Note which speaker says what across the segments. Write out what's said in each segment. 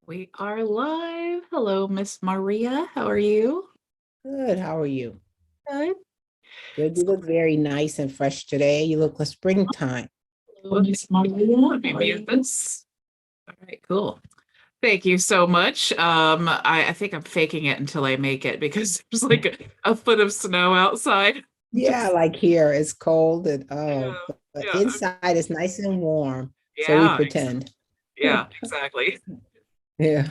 Speaker 1: We are live. Hello, Miss Maria. How are you?
Speaker 2: Good. How are you?
Speaker 1: Good.
Speaker 2: Good. You look very nice and fresh today. You look like springtime.
Speaker 1: Hello, Miss Maria. Let me mute this. All right, cool. Thank you so much. I think I'm faking it until I make it because there's like a foot of snow outside.
Speaker 2: Yeah,
Speaker 1: Just
Speaker 2: like here it's cold and
Speaker 1: yeah,
Speaker 2: but
Speaker 1: yeah,
Speaker 2: inside it's nice and warm. So we
Speaker 1: yeah,
Speaker 2: pretend.
Speaker 1: yeah, exactly.
Speaker 2: Yeah.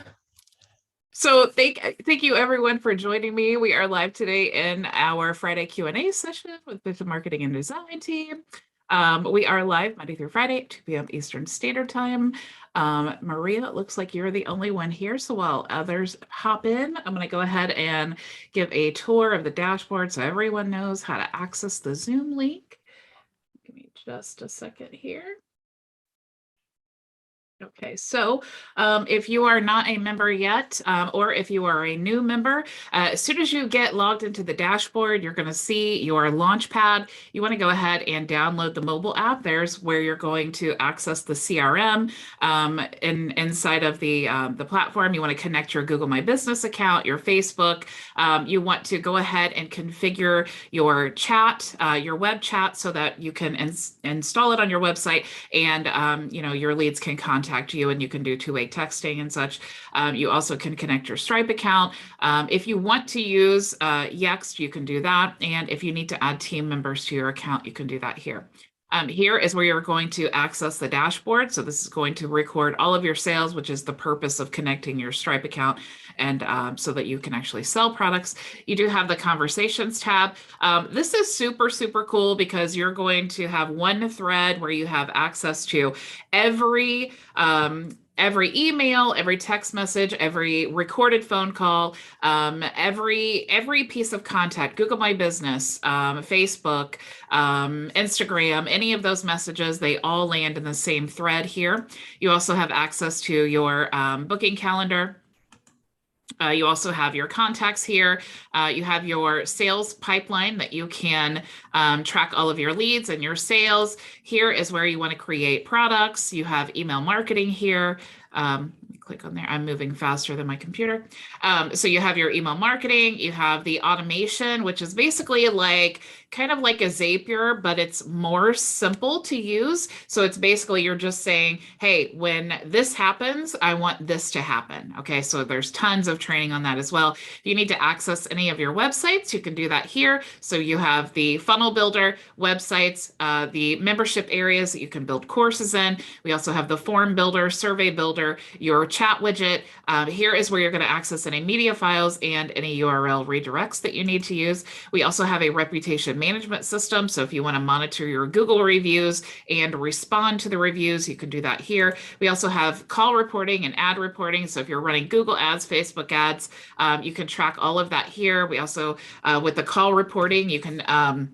Speaker 1: So thank you everyone for joining me. We are live today in our Friday Q&A session with the marketing and design team. We are live Monday through Friday at 2 p.m. Eastern Standard Time. Maria, it looks like you're the only one here. So while others hop in, I'm going to go ahead and give a tour of the dashboard so everyone knows how to access the Zoom link. Give me just a second here. Okay, so if you are not a member yet, or if you are a new member, as soon as you get logged into the dashboard, you're going to see your Launchpad. You want to go ahead and download the mobile app. There's where you're going to access the CRM. Inside of the platform, you want to connect your Google My Business account, your Facebook. You want to go ahead and configure your chat, your web chat, so that you can install it on your website, and your leads can contact you, and you can do two-way texting and such. You also can connect your Stripe account. If you want to use Yext, you can do that. And if you need to add team members to your account, you can do that here. Here is where you're going to access the dashboard. So this is going to record all of your sales, which is the purpose of connecting your Stripe account, and so that you can actually sell products. You do have the conversations tab. This is super, super cool because you're going to have one thread where you have access to every email, every text message, every recorded phone call, every piece of contact, Google My Business, Facebook, Instagram, any of those messages, they all land in the same thread here. You also have access to your booking calendar. You also have your contacts here. You have your sales pipeline that you can track all of your leads and your sales. Here is where you want to create products. You have email marketing here. Let me click on there. I'm moving faster than my computer. So you have your email marketing. You have the automation, which is basically kind of like a Zapier, but it's more simple to use. So it's basically you're just saying, hey, when this happens, I want this to happen. Okay, so there's tons of training on that as well. If you need to access any of your websites, you can do that here. So you have the funnel builder, websites, the membership areas that you can build courses in. We also have the form builder, survey builder, your chat widget. Here is where you're going to access any media files and any URL redirects that you need to use. We also have a reputation management system. So if you want to monitor your Google reviews and respond to the reviews, you can do that here. We also have call reporting and ad reporting. So if you're running Google ads, Facebook ads, you can track all of that here. We also, with the call reporting, you can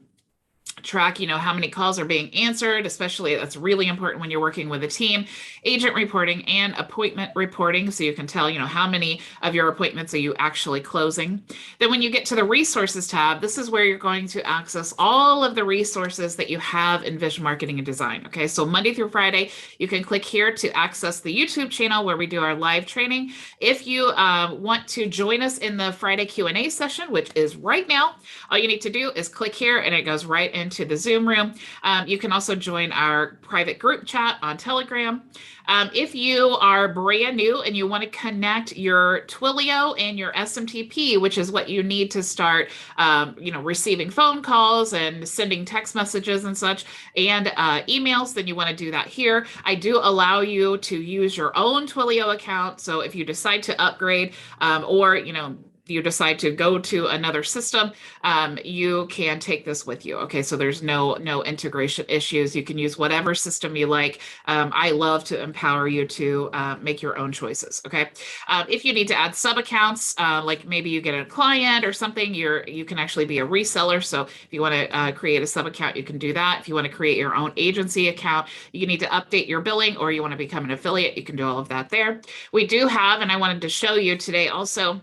Speaker 1: track how many calls are being answered, especially that's really important when you're working with a team. Agent reporting and appointment reporting, so you can tell how many of your appointments are you actually closing. Then when you get to the resources tab, this is where you're going to access all of the resources that you have in Vision Marketing and Design. Okay, so Monday through Friday, you can click here to access the YouTube channel where we do our live training. If you want to join us in the Friday Q&A session, which is right now, all you need to do is click here and it goes right into the Zoom room. You can also join our private group chat on Telegram. If you are brand new and you want to connect your Twilio and your SMTP, which is what you need to start, receiving phone calls and sending text messages and such, and emails, then you want to do that here. I do allow you to use your own Twilio account. So if you decide to upgrade, or you decide to go to another system, you can take this with you. Okay, so there's no integration issues. You can use whatever system you like. I love to empower you to make your own choices. Okay, if you need to add sub accounts, like maybe you get a client or something, you can actually be a reseller. So if you want to create a sub account, you can do that. If you want to create your own agency account, you need to update your billing, or you want to become an affiliate, you can do all of that there. We do have, and I wanted to show you today also,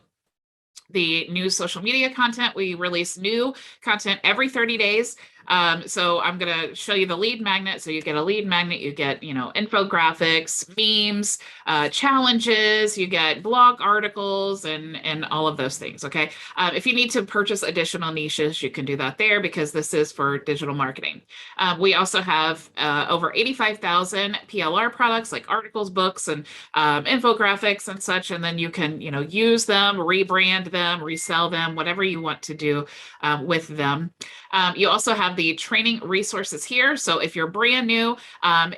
Speaker 1: the new social media content. We release new content every 30 days. So I'm going to show you the lead magnet. So you get a lead magnet, you get, infographics, memes, challenges, you get blog articles and all of those things. Okay. If you need to purchase additional niches, you can do that there because this is for digital marketing. We also have over 85,000 PLR products like articles, books, and infographics and such. And then you can, use them, rebrand them, resell them, whatever you want to do with them. You also have the training resources here. So if you're brand new,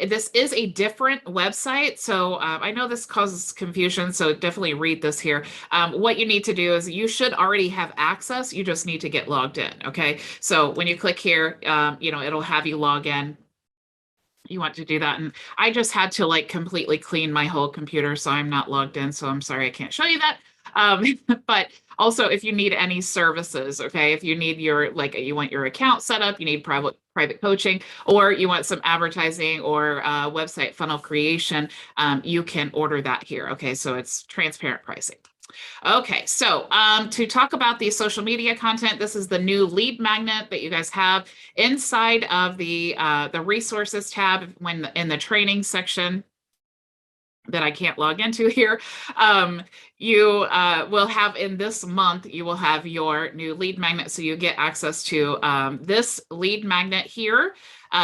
Speaker 1: this is a different website. So I know this causes confusion, so definitely read this here. What you need to do is you should already have access. You just need to get logged in. Okay. So when you click here, it'll have you log in. You want to do that. And I just had to like completely clean my whole computer, so I'm not logged in. So I'm sorry I can't show you that. But also if you need any services, okay, if you need you want your account set up, you need private coaching, or you want some advertising or website funnel creation, you can order that here. Okay, so it's transparent pricing. Okay, so to talk about the social media content, this is the new lead magnet that you guys have inside of the resources tab when in the training section that I can't log into here. You will have in this month, you will have your new lead magnet. So you get access to this lead magnet here.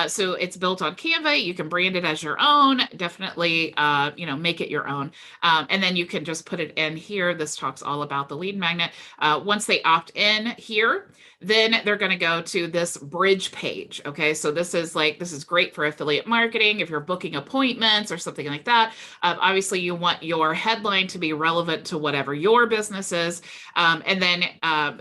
Speaker 1: So it's built on Canva. You can brand it as your own, definitely, make it your own. And then you can just put it in here. This talks all about the lead magnet. Once they opt in here, then they're going to go to this bridge page. Okay, so this is great for affiliate marketing if you're booking appointments or something like that. Obviously, you want your headline to be relevant to whatever your business is. And then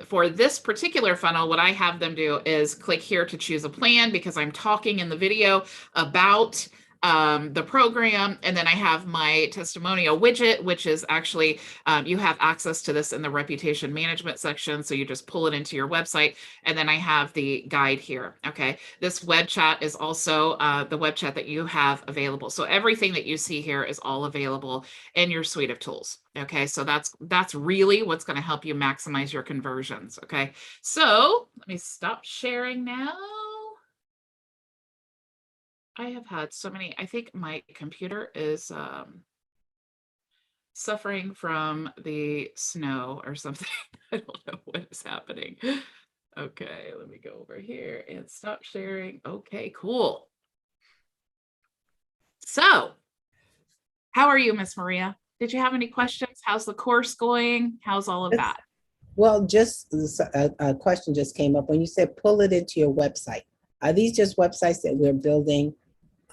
Speaker 1: for this particular funnel, what I have them do is click here to choose a plan because I'm talking in the video about the program. And then I have my testimonial widget, which is actually, you have access to this in the reputation management section. So you just pull it into your website. And then I have the guide here. Okay. This web chat is also the web chat that you have available. So everything that you see here is all available in your suite of tools. Okay. So that's really what's going to help you maximize your conversions. Okay. So let me stop sharing now. I have had so many, I think my computer is suffering from the snow or something. I don't know what is happening. Okay, let me go over here and stop sharing. Okay, cool. So, how are you, Miss Maria? Did you have any questions? How's the course going? How's all of that?
Speaker 2: Well, just a question just came up. When you said pull it into your website, are these just websites that we're building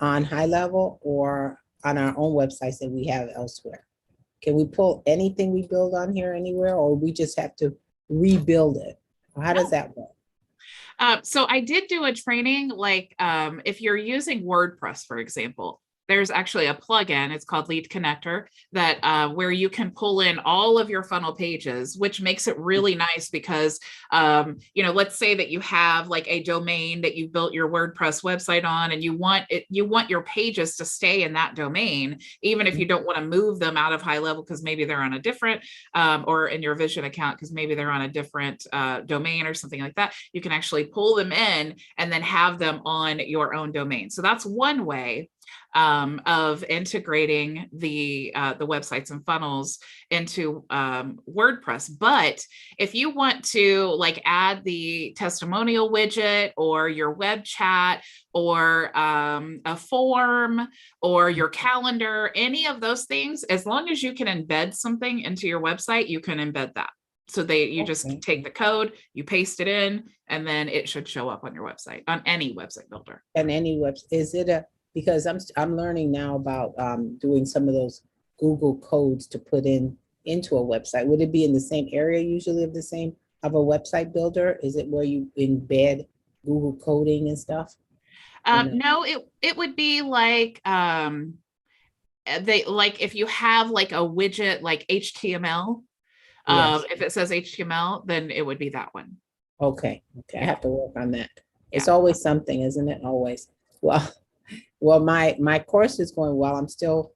Speaker 2: on HighLevel or on our own websites that we have elsewhere? Can we pull anything we build on here anywhere, or we just have to rebuild it? How does that work?
Speaker 1: So I did do a training, like if you're using WordPress, for example, there's actually a plugin. It's called Lead Connector that where you can pull in all of your funnel pages, which makes it really nice because, let's say that you have like a domain that you built your WordPress website on, and you want your pages to stay in that domain, even if you don't want to move them out of HighLevel because maybe they're on a different, or in your Vision account because maybe they're on a different domain or something like that. You can actually pull them in and then have them on your own domain. So that's one way of integrating the websites and funnels into WordPress. But if you want to like add the testimonial widget or your web chat or a form or your calendar, any of those things, as long as you can embed something into your website, you can embed that. So you just take the code, you paste it in, and then it should show up on your website, on any website builder.
Speaker 2: And any website, is it because I'm learning now about doing some of those Google codes to put into a website. Would it be in the same area usually of a website builder? Is it where you embed Google coding and stuff?
Speaker 1: No, it would be like if you have like a widget like HTML. Yes. If it says HTML, then it would be that one.
Speaker 2: Okay. I have to work on that. It's always something, isn't it? Always. Well, my course is going well. I'm still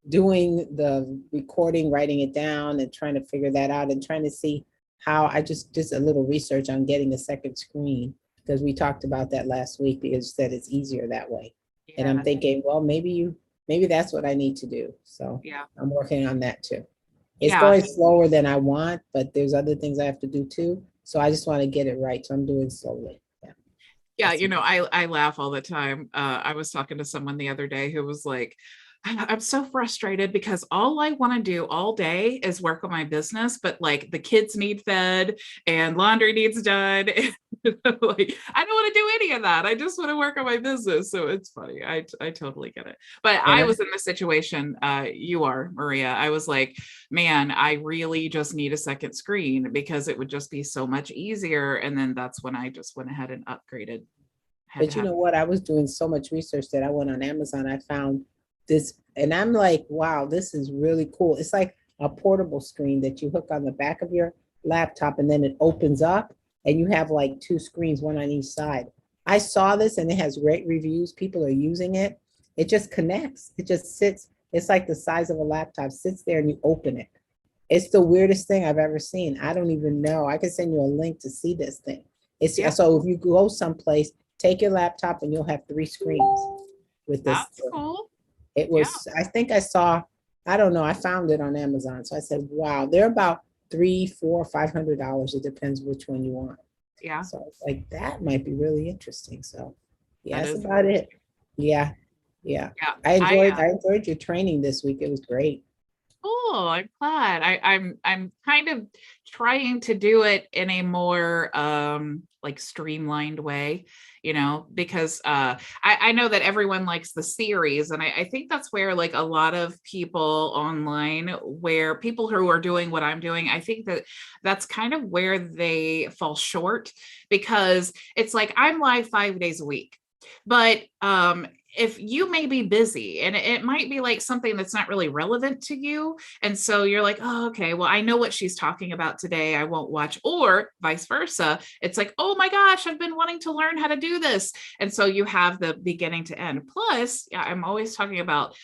Speaker 2: doing the recording, writing it down and trying to figure that out and trying to see how I just a little research on getting a second screen because we talked about that last week because you said it's easier that way. And I'm
Speaker 1: Yeah,
Speaker 2: thinking, well, maybe that's what I need to do. So
Speaker 1: yeah,
Speaker 2: I'm working on that too. It's
Speaker 1: yeah.
Speaker 2: going slower than I want, but there's other things I have to do too. So I just want to get it right. So I'm doing slowly. Yeah.
Speaker 1: Yeah, you know, I laugh all the time. I was talking to someone the other day who was like, I'm so frustrated because all I want to do all day is work on my business, but like the kids need fed and laundry needs done. Like, I don't want to do any of that. I just want to work on my business. So it's funny. I totally get it. But
Speaker 2: And
Speaker 1: I was in the situation you are, Maria. I was like, man, I really just need a second screen because it would just be so much easier. And then that's when I just went ahead and upgraded.
Speaker 2: But you know what? I was doing so much research that I went on Amazon. I found this, and I'm like, wow, this is really cool. It's like a portable screen that you hook on the back of your laptop, and then it opens up, and you have like two screens, one on each side. I saw this, and it has great reviews. People are using it. It just connects. It just sits. It's like the size of a laptop, sits there, and you open it. It's the weirdest thing I've ever seen. I don't even know. I can send you a link to see this thing. It's
Speaker 1: Yeah,
Speaker 2: so if you go someplace, take your laptop and you'll have three screens with this
Speaker 1: that's
Speaker 2: thing.
Speaker 1: cool.
Speaker 2: It
Speaker 1: Yeah,
Speaker 2: was, I think I saw, I don't know, I found it on Amazon. So I said, wow, they're about $300, $400, $500. It depends which one you want.
Speaker 1: yeah,
Speaker 2: So it's like, that might be really interesting. So yeah,
Speaker 1: that
Speaker 2: that's
Speaker 1: is
Speaker 2: about it.
Speaker 1: interesting.
Speaker 2: Yeah. Yeah.
Speaker 1: Yeah,
Speaker 2: I enjoyed your training this week. It was great.
Speaker 1: cool. I'm glad. I'm kind of trying to do it in a more like streamlined way, you know, because I know that everyone likes the series, and I think that's where like a lot of people online, where people who are doing what I'm doing, I think that that's kind of where they fall short, because it's like I'm live 5 days a week. But if you may be busy and it might be like something that's not really relevant to you, and so you're like, oh, okay, well, I know what she's talking about today, I won't watch. Or vice versa, it's like, oh my gosh, I've been wanting to learn how to do this. And so you have the beginning to end. Plus, yeah, I'm always talking about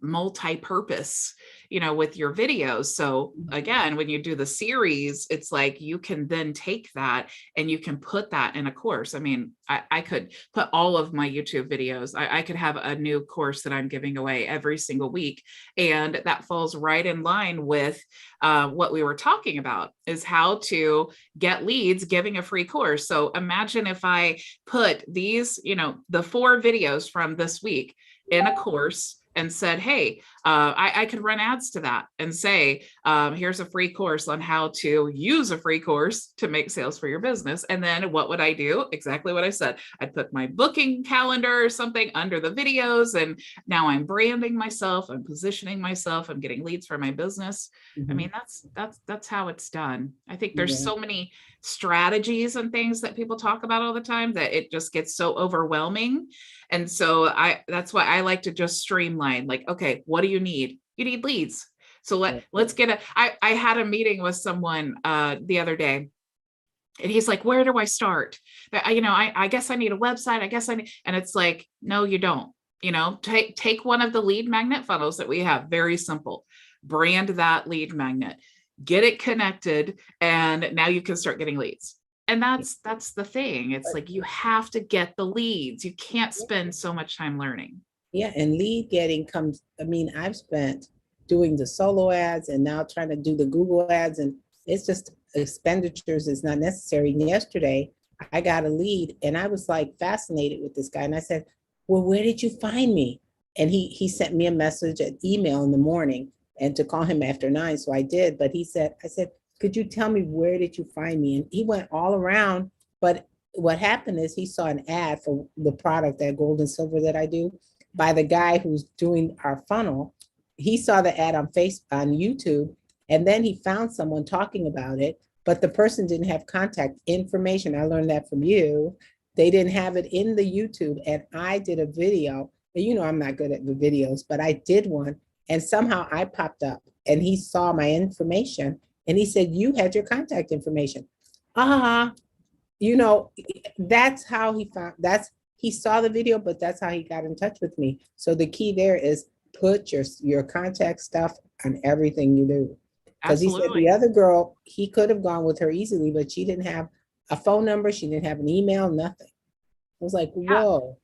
Speaker 1: multi-purpose, you know, with your videos. So again, when you do the series, it's like you can then take that and you can put that in a course. I mean, I could put all of my YouTube videos, I could have a new course that I'm giving away every single week. And that falls right in line with what we were talking about, is how to get leads giving a free course. So imagine if I put these, you know, the 4 videos from this week in a course and said, hey, I could run ads to that and say, here's a free course on how to use a free course to make sales for your business. And then what would I do? Exactly what I said. I'd put my booking calendar or something under the videos. And now I'm branding myself, I'm positioning myself, I'm getting leads for my business. I mean, that's how it's done. I think there's
Speaker 2: Yeah.
Speaker 1: so many strategies and things that people talk about all the time that it just gets so overwhelming. And so that's why I like to just streamline, like, okay, what do you need? You need leads. So let's get I had a meeting with someone the other day, and he's like, where do I start? But you know, I guess I need a website. I guess I need, and it's like, no, you don't. You know, take one of the lead magnet funnels that we have, very simple. Brand that lead magnet, get it connected, and now you can start getting leads. And that's the thing. It's like you have to get the leads. You can't spend so much time learning.
Speaker 2: Yeah, and lead getting comes, I mean, I've spent doing the solo ads and now trying to do the Google ads, and it's just expenditures is not necessary. And yesterday, I got a lead and I was like fascinated with this guy. And I said, well, where did you find me? And he sent me a message, an email in the morning, and to call him after 9. So I did. But I said, could you tell me where did you find me? And he went all around. But what happened is he saw an ad for the product, that gold and silver that I do, by the guy who's doing our funnel. He saw the ad on YouTube, and then he found someone talking about it, but the person didn't have contact information. I learned that from you. They didn't have it in the YouTube, and I did a video. You know, I'm not good at the videos, but I did one, and somehow I popped up, and he saw my information, and he said, you had your contact information. You know, that's how he found, he saw the video, but that's how he got in touch with me. So the key there is put your contact stuff on everything you do. Because he said the
Speaker 1: Absolutely.
Speaker 2: other girl, he could have gone with her easily, but she didn't have a phone number. She didn't have an email, nothing. I was like,
Speaker 1: Yeah.
Speaker 2: whoa.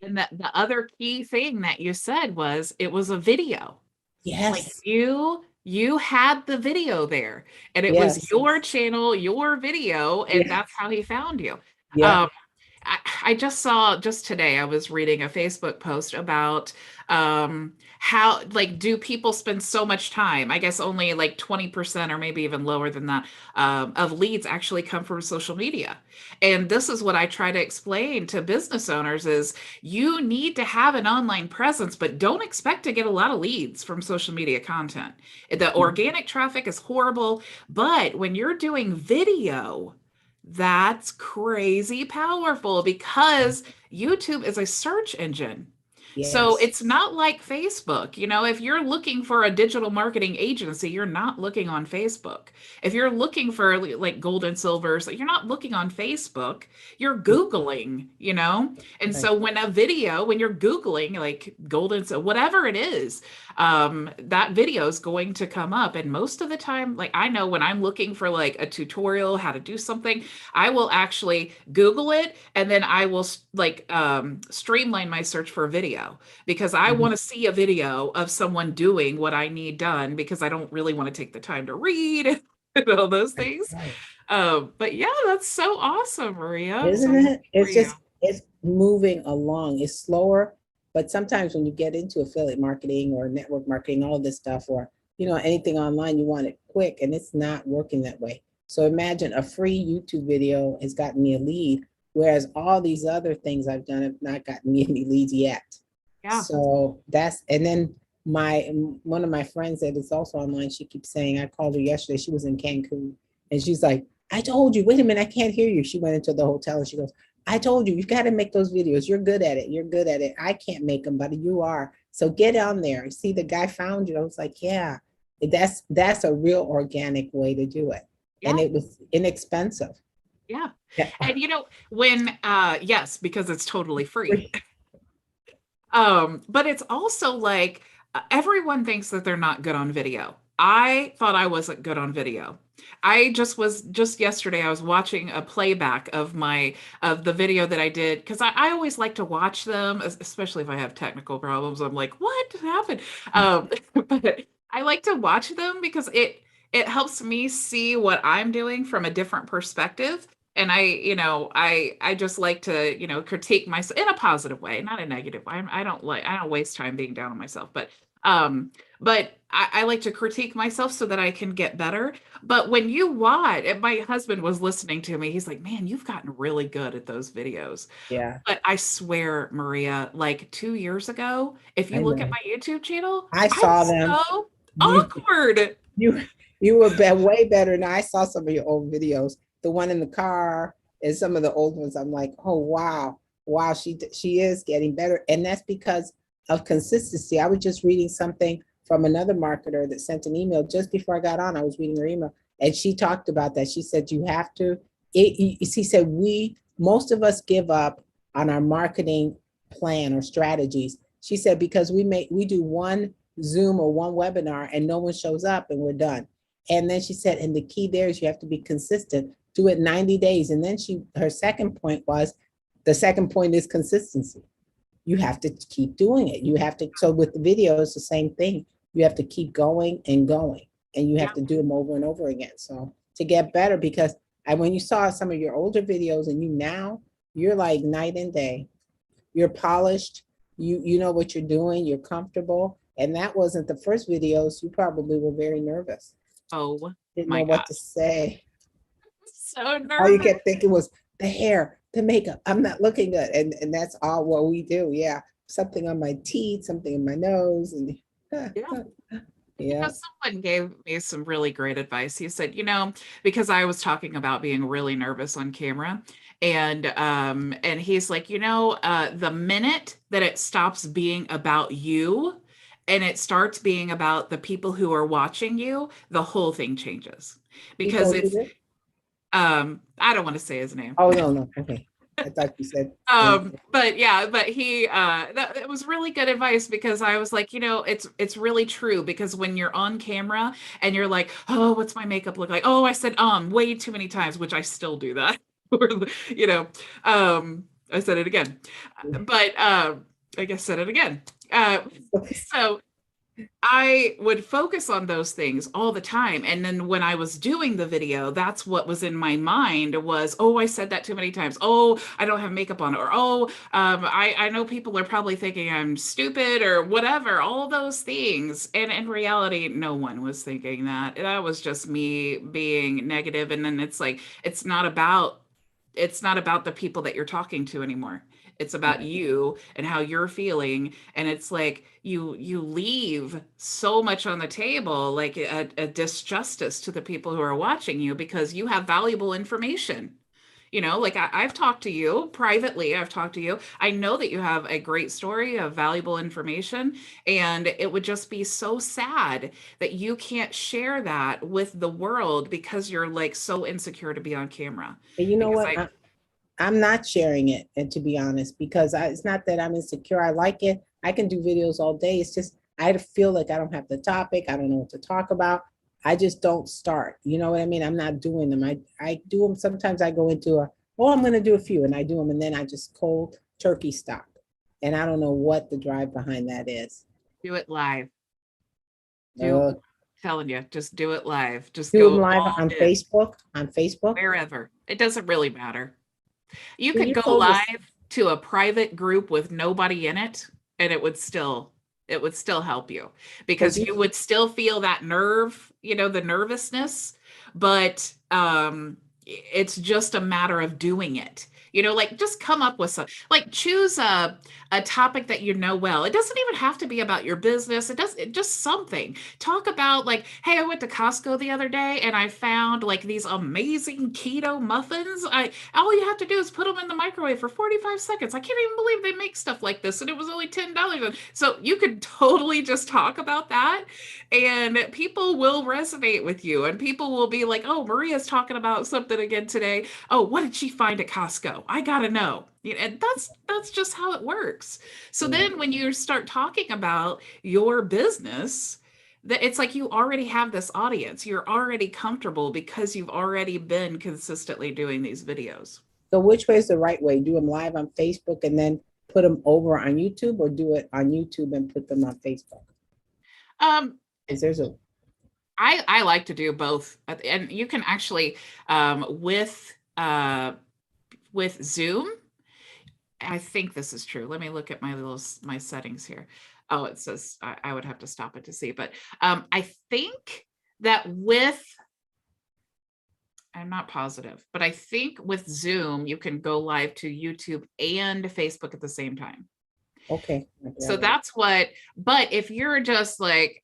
Speaker 1: And that the other key thing that you said was it was a video. Like
Speaker 2: Yes.
Speaker 1: you had the video there and it was
Speaker 2: Yes.
Speaker 1: your channel, your video, and
Speaker 2: Yeah.
Speaker 1: that's how he found you.
Speaker 2: Yeah.
Speaker 1: Um, I just saw just today, I was reading a Facebook post about how, like, do people spend so much time? I guess only like 20% or maybe even lower than that of leads actually come from social media. And this is what I try to explain to business owners is you need to have an online presence, but don't expect to get a lot of leads from social media content. The organic traffic is horrible, but when you're doing video, that's crazy powerful because YouTube is a search engine. So
Speaker 2: Yes.
Speaker 1: it's not like Facebook. You know, if you're looking for a digital marketing agency, you're not looking on Facebook. If you're looking for like gold and silvers, you're not looking on Facebook. You're Googling, you know? And
Speaker 2: Right.
Speaker 1: so when a video, when you're Googling like gold and silver, whatever it is, that video is going to come up. And most of the time, like I know when I'm looking for like a tutorial, how to do something, I will actually Google it and then I will like streamline my search for a video because I
Speaker 2: Mhm.
Speaker 1: want to see a video of someone doing what I need done because I don't really want to take the time to read and all those
Speaker 2: Right.
Speaker 1: things.
Speaker 2: Right.
Speaker 1: But yeah, that's so awesome, Maria. I'm so
Speaker 2: Isn't
Speaker 1: happy
Speaker 2: it?
Speaker 1: for you.
Speaker 2: It's moving along. It's slower, but sometimes when you get into affiliate marketing or network marketing, all this stuff, or anything online, you want it quick, and it's not working that way. So imagine a free YouTube video has gotten me a lead, whereas all these other things I've done have not gotten me any leads yet.
Speaker 1: Yeah.
Speaker 2: So and then my one of my friends that is also online, she keeps saying, I called her yesterday, she was in Cancun, and she's like, I told you, wait a minute, I can't hear you. She went into the hotel and she goes, I told you, you've got to make those videos. You're good at it. You're good at it. I can't make them, but you are. So get on there. See, the guy found you. I was like, yeah, that's a real organic way to do it. And
Speaker 1: Yeah.
Speaker 2: it was inexpensive.
Speaker 1: Yeah.
Speaker 2: Yeah.
Speaker 1: And you know, when yes, because it's totally free. But it's also like everyone thinks that they're not good on video. I thought I wasn't good on video. I just yesterday I was watching a playback of the video that I did because I always like to watch them, especially if I have technical problems. I'm like, what happened? But I like to watch them because it helps me see what I'm doing from a different perspective. And I just like to, critique myself in a positive way, not a negative way. I don't waste time being down on myself, but I like to critique myself so that I can get better. But when you watch, and my husband was listening to me, he's like, man, you've gotten really good at those videos.
Speaker 2: Yeah,
Speaker 1: But I swear, Maria, like 2 years ago, if you
Speaker 2: I
Speaker 1: look at
Speaker 2: know.
Speaker 1: my YouTube channel,
Speaker 2: I
Speaker 1: I'm
Speaker 2: saw them.
Speaker 1: so
Speaker 2: You
Speaker 1: awkward.
Speaker 2: you you were way better. And I saw some of your old videos, the one in the car and some of the old ones. I'm like, oh wow, wow, she is getting better. And that's because of consistency. I was just reading something from another marketer that sent an email just before I got on. I was reading her email and she talked about that. She said you have to, she said most of us give up on our marketing plan or strategies. She said because we do one Zoom or one webinar and no one shows up and we're done. And then she said, and the key there is you have to be consistent, do it 90 days. And then her second point was, the second point is consistency. You have to keep doing it. You have to, so with the video, it's the same thing. You have to keep going and going, and you have to do them over and over again. So to get better, because when you saw some of your older videos and you're like night and day. You're polished, you know what you're doing, you're comfortable. And that wasn't the first videos. You probably were very nervous.
Speaker 1: Oh
Speaker 2: Didn't
Speaker 1: my
Speaker 2: know what to
Speaker 1: gosh.
Speaker 2: say.
Speaker 1: So
Speaker 2: All you
Speaker 1: nervous.
Speaker 2: kept thinking was the hair, the makeup. I'm not looking good. And that's all what we do. Yeah. Something on my teeth, something in my nose. And
Speaker 1: Yeah.
Speaker 2: yeah.
Speaker 1: Someone gave me some really great advice. He said, because I was talking about being really nervous on camera, and he's like, the minute that it stops being about you and it starts being about the people who are watching you, the whole thing changes.
Speaker 2: He
Speaker 1: Because
Speaker 2: told you
Speaker 1: it's
Speaker 2: this?
Speaker 1: I don't want to say his name.
Speaker 2: Oh, no, no. Okay. I thought you said.
Speaker 1: But yeah, but he that it was really good advice because I was like, it's really true because when you're on camera and you're like, oh, what's my makeup look like? Oh, I said way too many times, which I still do that. or, you know, I said it again, but I guess said it again. So I would focus on those things all the time. And then when I was doing the video, that's what was in my mind was, oh, I said that too many times. Oh, I don't have makeup on. Or, oh, I know people are probably thinking I'm stupid or whatever, all those things. And in reality, no one was thinking that. That was just me being negative. And then it's like, it's not about the people that you're talking to anymore. It's about you and how you're feeling. And it's like you leave so much on the table, like a disjustice to the people who are watching you because you have valuable information. Like I've talked to you privately, I've talked to you. I know that you have a great story of valuable information, and it would just be so sad that you can't share that with the world because you're like so insecure to be on camera.
Speaker 2: And you know
Speaker 1: Because
Speaker 2: what? I'm not sharing it, and to be honest, because it's not that I'm insecure. I like it. I can do videos all day. It's just I feel like I don't have the topic. I don't know what to talk about. I just don't start. You know what I mean? I'm not doing them. I do them. Sometimes I go into I'm going to do a few, and I do them, and then I just cold turkey stop. And I don't know what the drive behind that is.
Speaker 1: do it live.
Speaker 2: Uh,
Speaker 1: Telling you, just do it live. Just
Speaker 2: do them
Speaker 1: go
Speaker 2: live
Speaker 1: all
Speaker 2: on
Speaker 1: in,
Speaker 2: Facebook. On Facebook.
Speaker 1: wherever. It doesn't really matter. You could
Speaker 2: You
Speaker 1: go
Speaker 2: told us.
Speaker 1: live to a private group with nobody in it, and it would still help you because you would still feel that nerve, the nervousness, but it's just a matter of doing it. Like just come up with some, like choose a topic that well. It doesn't even have to be about your business. Just something. Talk about like, hey, I went to Costco the other day and I found like these amazing keto muffins. All you have to do is put them in the microwave for 45 seconds. I can't even believe they make stuff like this, and it was only $10. So you could totally just talk about that, and people will resonate with you, and people will be like, oh, Maria's talking about something again today. Oh, what did she find at Costco? I gotta know. And that's just how it works. So then when you start talking about your business, that it's like you already have this audience. You're already comfortable because you've already been consistently doing these videos.
Speaker 2: So which way is the right way? Do them live on Facebook and then put them over on YouTube, or do it on YouTube and put them on Facebook?
Speaker 1: Um,
Speaker 2: Is there's a
Speaker 1: I like to do both, and you can actually with Zoom. I think this is true. Let me look at my settings here. Oh, it says I would have to stop it to see, but I think that I'm not positive, but I think with Zoom, you can go live to YouTube and Facebook at the same time.
Speaker 2: okay.
Speaker 1: So that's but if you're just like,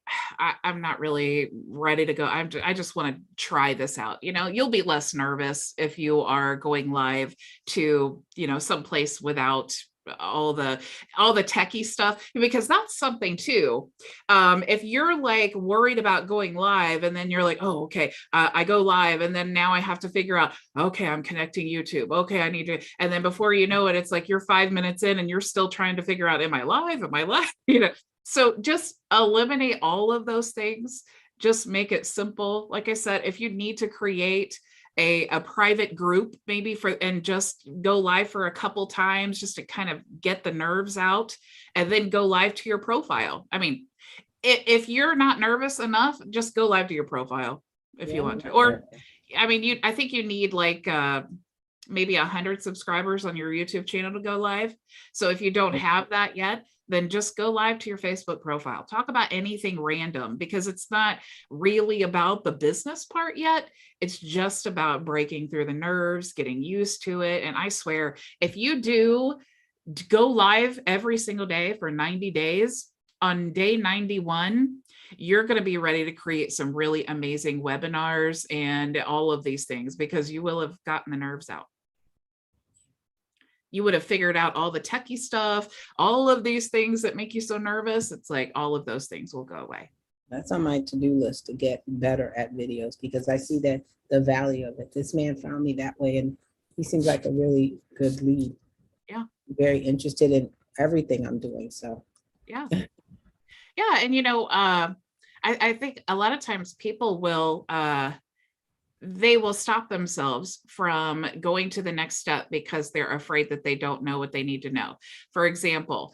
Speaker 1: I'm not really ready to go, I just want to try this out, you'll be less nervous if you are going live to, someplace without all the techie stuff, because that's something too. If you're like worried about going live and then you're like, oh, okay, I go live and then now I have to figure out, okay, I'm connecting YouTube, okay, I need to, and then before you know it, it's like you're 5 minutes in and you're still trying to figure out, am I live, so just eliminate all of those things. Just make it simple. Like I said, if you need to create a private group maybe and just go live for a couple times just to kind of get the nerves out, and then go live to your profile. I mean, if you're not nervous enough, just go live to your profile if you want to. Or I mean, I think you need like maybe 100 subscribers on your YouTube channel to go live. So if you don't have that yet, then just go live to your Facebook profile. Talk about anything random, because it's not really about the business part yet. It's just about breaking through the nerves, getting used to it. And I swear, if you do go live every single day for 90 days, on day 91, you're going to be ready to create some really amazing webinars and all of these things, because you will have gotten the nerves out. You would have figured out all the techie stuff, all of these things that make you so nervous. It's like all of those things will go away.
Speaker 2: That's on my to-do list, to get better at videos, because I see that the value of it. This man found me that way, and he seems like a really good lead.
Speaker 1: Yeah.
Speaker 2: Very interested in everything I'm doing. So
Speaker 1: yeah. Yeah. And I think a lot of times people will they will stop themselves from going to the next step because they're afraid that they don't know what they need to know. For example,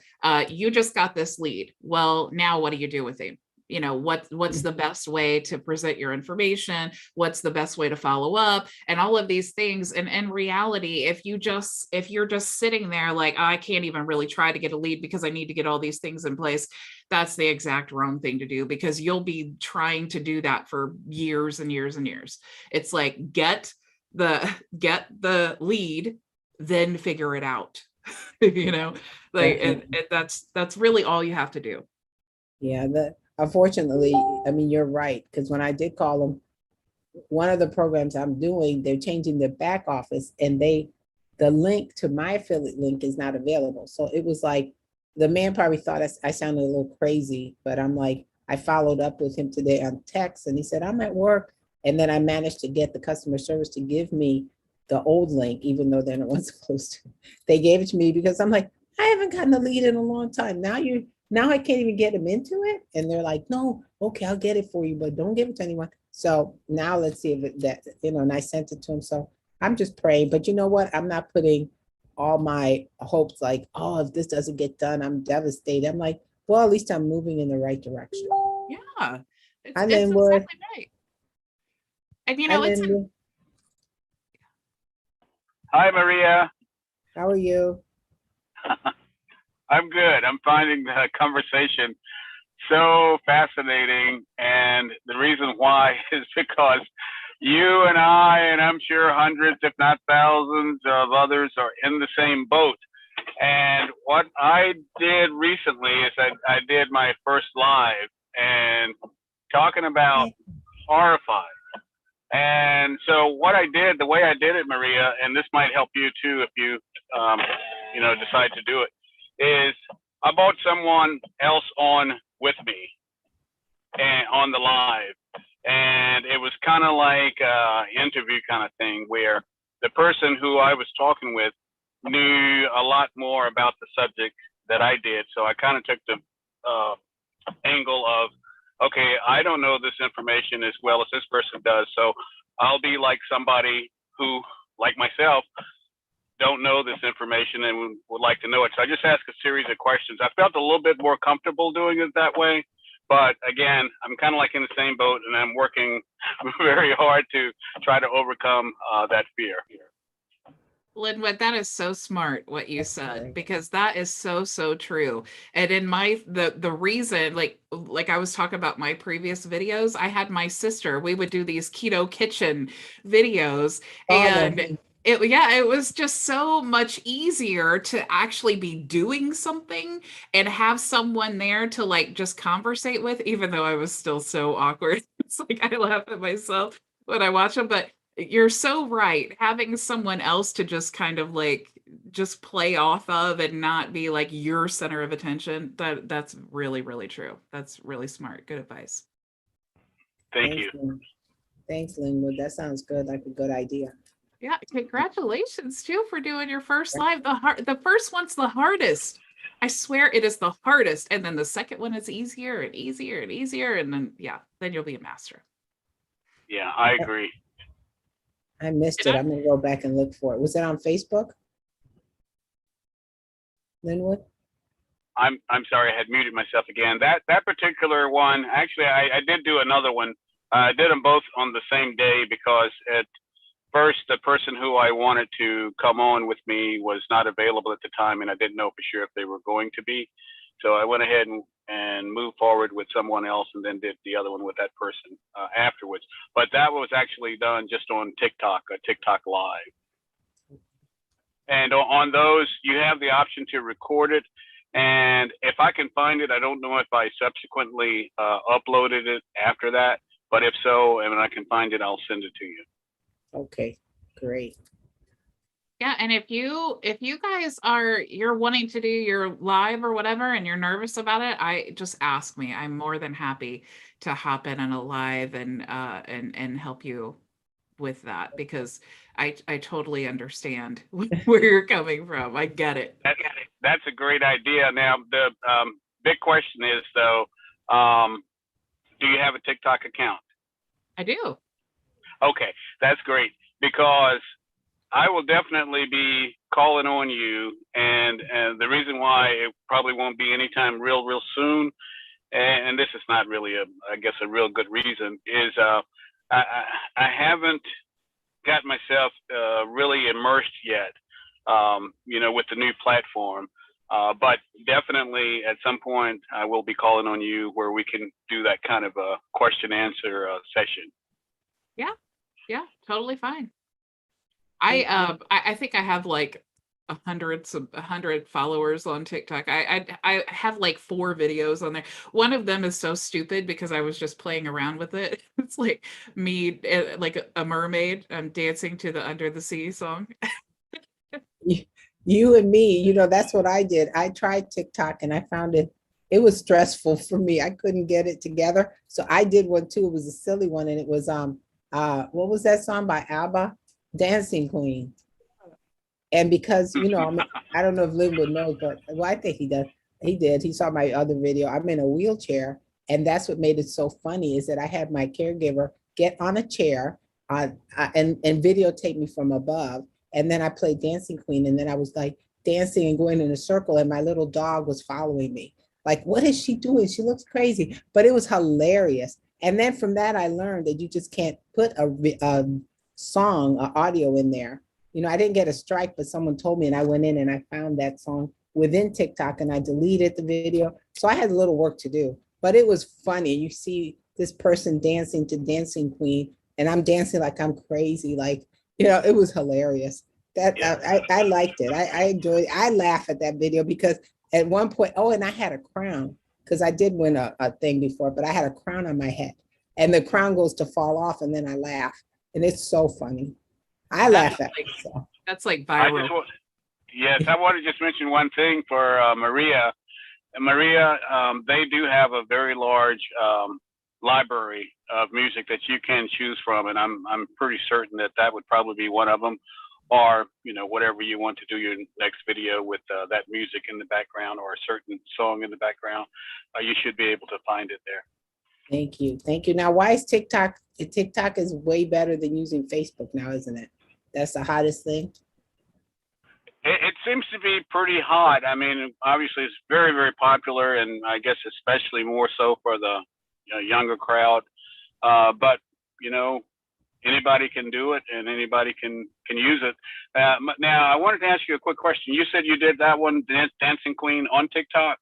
Speaker 1: you just got this lead. Well, now what do you do with it? You know, what's the best way to present your information? What's the best way to follow up? And all of these things. And in reality, if you're just sitting there like, oh, I can't even really try to get a lead because I need to get all these things in place, that's the exact wrong thing to do, because you'll be trying to do that for years and years and years. It's like, get the lead, then figure it out. You know, like, and that's really all you have to do.
Speaker 2: Yeah, unfortunately, I mean, you're right, because when I did call them, one of the programs I'm doing, they're changing the back office, and the link to my affiliate link is not available. So it was like, the man probably thought I sounded a little crazy, but I'm like, I followed up with him today on text, and he said, I'm at work. And then I managed to get the customer service to give me the old link, even though they're not supposed to. They gave it to me because I'm like, I haven't gotten a lead in a long time. Now I can't even get them into it. And they're like, no, okay, I'll get it for you, but don't give it to anyone. So now let's see if and I sent it to him. So I'm just praying, but you know what? I'm not putting all my hopes like, oh, if this doesn't get done, I'm devastated. I'm like, well, at least I'm moving in the right direction.
Speaker 1: Yeah, it's
Speaker 2: Linwood.
Speaker 1: exactly right. And you know,
Speaker 3: Hi, Maria.
Speaker 2: How are you?
Speaker 3: I'm good. I'm finding the conversation so fascinating. And the reason why is because you and I, and I'm sure hundreds, if not thousands of others, are in the same boat. And what I did recently is I did my first live and talking about horrified. And so what I did, the way I did it, Maria, and this might help you too if you, decide to do it, is I brought someone else on with me and on the live. And it was kind of like an interview kind of thing where the person who I was talking with knew a lot more about the subject that I did. So I kind of took the angle of, okay, I don't know this information as well as this person does. So I'll be like somebody who, like myself, don't know this information and would like to know it. So I just asked a series of questions. I felt a little bit more comfortable doing it that way. But again, I'm kind of like in the same boat, and I'm working very hard to try to overcome that fear.
Speaker 1: Linwood, that is so smart what you said, because that is so true. And in the reason, like I was talking about my previous videos, I had my sister, we would do these keto kitchen videos, and it was just so much easier to actually be doing something and have someone there to like just conversate with, even though I was still so awkward. It's like I laugh at myself when I watch them, but you're so right. Having someone else to just kind of like just play off of and not be like your center of attention, that's really true. That's really smart. Good advice.
Speaker 3: Thank you.
Speaker 2: Thanks, Linwood. That sounds good. Like a good idea.
Speaker 1: Yeah, congratulations too for doing your first live. The first one's the hardest. I swear it is the hardest. And then the second one is easier and easier and easier. And then, then you'll be a master.
Speaker 3: Yeah, I agree.
Speaker 2: I missed it. I'm going to go back and look for it. Was it on Facebook? Linwood?
Speaker 3: I'm sorry, I had muted myself again. That particular one, actually, I did do another one. I did them both on the same day because at first, the person who I wanted to come on with me was not available at the time, and I didn't know for sure if they were going to be. So I went ahead and moved forward with someone else, and then did the other one with that person afterwards. But that was actually done just on TikTok, a TikTok Live. And on those, you have the option to record it. And if I can find it, I don't know if I subsequently uploaded it after that, but if so, and I can find it, I'll send it to you.
Speaker 2: Okay, great.
Speaker 1: Yeah, and if you guys you're wanting to do your live or whatever and you're nervous about it, I just ask me. I'm more than happy to hop in on a live and help you with that, because I totally understand where you're coming from. I get it.
Speaker 3: That's a great idea. Now the big question is though, do you have a TikTok account?
Speaker 1: I do.
Speaker 3: Okay, that's great, because I will definitely be calling on you, and the reason why it probably won't be anytime real soon, and this is not really I guess a real good reason, is I haven't got myself really immersed yet, with the new platform. But definitely at some point I will be calling on you where we can do that kind of a question answer session.
Speaker 1: Yeah, totally fine. I think I have like 100 followers on TikTok. I have like 4 videos on there. One of them is so stupid because I was just playing around with it. It's like me, like a mermaid, dancing to the Under the Sea song.
Speaker 2: You and me, that's what I did. I tried TikTok and I found it was stressful for me. I couldn't get it together. So I did one too. It was a silly one, and it was what was that song by ABBA? Dancing Queen. And because, I don't know if Linwood knows, but well, I think he does. He did. He saw my other video. I'm in a wheelchair. And that's what made it so funny, is that I had my caregiver get on a chair and videotape me from above. And then I played Dancing Queen. And then I was like dancing and going in a circle. And my little dog was following me. Like, what is she doing? She looks crazy. But it was hilarious. And then from that, I learned that you just can't put a song, audio in there. I didn't get a strike, but someone told me, and I went in and I found that song within TikTok, and I deleted the video. So I had a little work to do, but it was funny. You see this person dancing to Dancing Queen, and I'm dancing like I'm crazy. Like, it was hilarious. That I liked it. I enjoyed it. I laugh at that video because at one point, and I had a crown, because I did win a thing before, but I had a crown on my head, and the crown goes to fall off, and then I laugh, and it's so funny. I laugh at it. So.
Speaker 1: That's like viral.
Speaker 3: I want to just mention one thing for Maria. Maria, they do have a very large library of music that you can choose from, and I'm pretty certain that would probably be one of them, or whatever you want to do your next video with that music in the background or a certain song in the background, you should be able to find it there.
Speaker 2: Thank you. Now, why is TikTok is way better than using Facebook now, isn't it? That's the hottest thing.
Speaker 3: It seems to be pretty hot. I mean, obviously it's very, very popular, and I guess especially more so for the younger crowd. But anybody can do it, and anybody can use it. Now, I wanted to ask you a quick question. You said you did that one, Dancing Queen, on TikTok?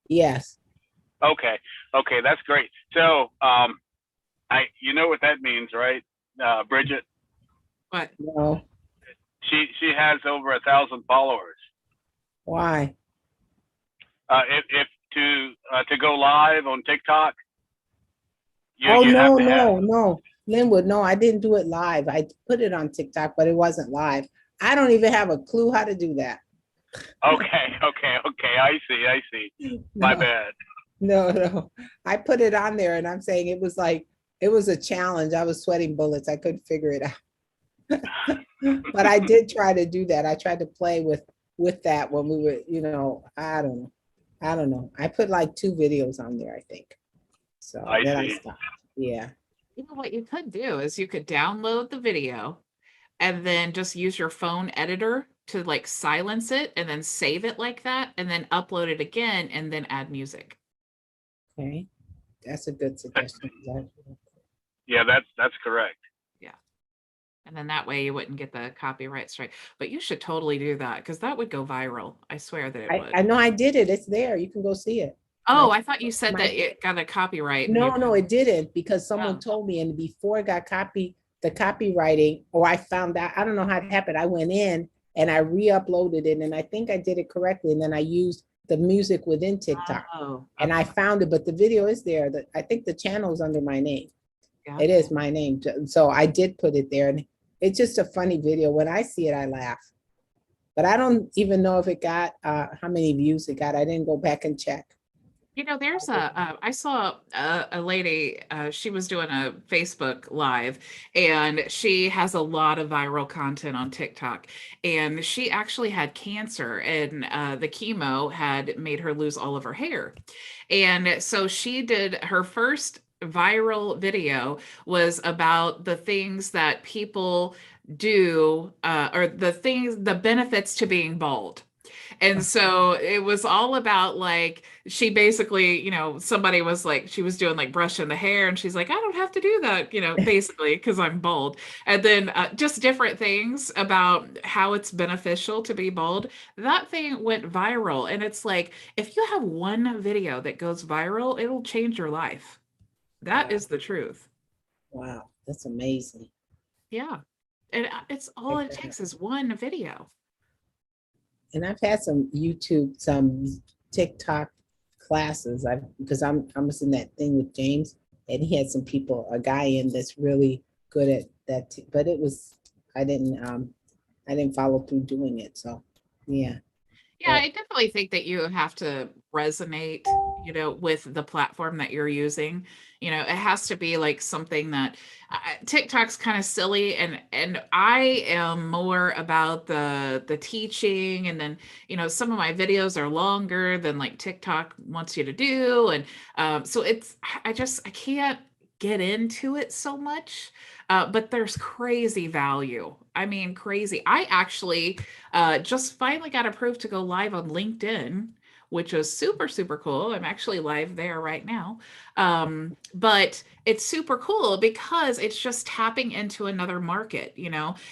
Speaker 2: Yes.
Speaker 3: Okay, that's great. So, you know what that means, right, Bridget?
Speaker 1: What?
Speaker 2: No.
Speaker 3: She has over 1,000 followers.
Speaker 2: Why?
Speaker 3: If to go live on TikTok.
Speaker 2: No, Linwood, no, I didn't do it live. I put it on TikTok, but it wasn't live. I don't even have a clue how to do that.
Speaker 3: Okay. I see. My bad.
Speaker 2: No. I put it on there, and I'm saying it was a challenge. I was sweating bullets. I couldn't figure it out. But I did try to do that. I tried to play with that when we were, I don't know. I put like 2 videos on there, I think. So then I stopped. Yeah.
Speaker 1: You know what you could do is you could download the video and then just use your phone editor to like silence it and then save it like that and then upload it again and then add music.
Speaker 2: Okay. That's a good suggestion.
Speaker 3: Yeah, that's correct.
Speaker 1: And then that way you wouldn't get the copyright strike. But you should totally do that because that would go viral. I swear that it would.
Speaker 2: I know I did it. It's there. You can go see it.
Speaker 1: Oh, I thought you said that it got a copyright.
Speaker 2: No, it didn't, because someone told me, and before it got the copywriting, or I found out, I don't know how it happened. I went in and I re-uploaded it, and I think I did it correctly. And then I used the music within TikTok, and I found it, but the video is there. I think the channel is under my name. Yeah. It is my name. So I did put it there, and it's just a funny video. When I see it, I laugh. But I don't even know if it got how many views it got. I didn't go back and check.
Speaker 1: There's I saw a lady, she was doing a Facebook Live, and she has a lot of viral content on TikTok, and she actually had cancer, and the chemo had made her lose all of her hair. And so she did her first viral video was about the things that people do, or the benefits to being bald. And so it was all about like, she basically, somebody was like, she was doing like brushing the hair and she's like, I don't have to do that, basically, because I'm bald. And then just different things about how it's beneficial to be bald. That thing went viral. And it's like, if you have one video that goes viral, it'll change your life. That
Speaker 2: Wow.
Speaker 1: is the truth.
Speaker 2: Wow, that's amazing.
Speaker 1: Yeah. And it's all it takes is one video.
Speaker 2: And I've had some YouTube, some TikTok classes. Because I was in that thing with James, and he had some people, a guy in that's really good at that. But it was, I didn't follow through doing it. So, yeah.
Speaker 1: Yeah, I definitely think that you have to resonate, with the platform that you're using. It has to be like something that TikTok's kind of silly, and I am more about the teaching, and then some of my videos are longer than like TikTok wants you to do, and so I can't get into it so much, but there's crazy value. I mean, crazy. I actually just finally got approved to go live on LinkedIn, which was super, super cool. I'm actually live there right now. But it's super cool because it's just tapping into another market,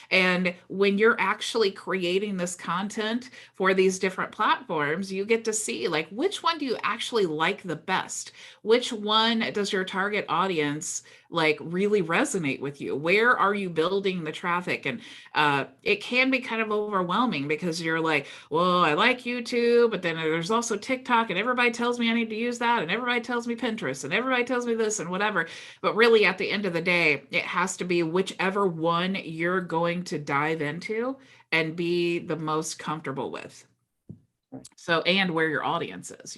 Speaker 1: and when you're actually creating this content for these different platforms, you get to see like, which one do you actually like the best? Which one does your target audience like really resonate with you? Where are you building the traffic? And it can be kind of overwhelming because you're like, well, I like YouTube, but then there's also TikTok, and everybody tells me I need to use that, and everybody tells me Pinterest, and everybody tells me this and whatever. But really, at the end of the day, it has to be whichever one you're going to dive into and be the most comfortable with. So, and where your audience is,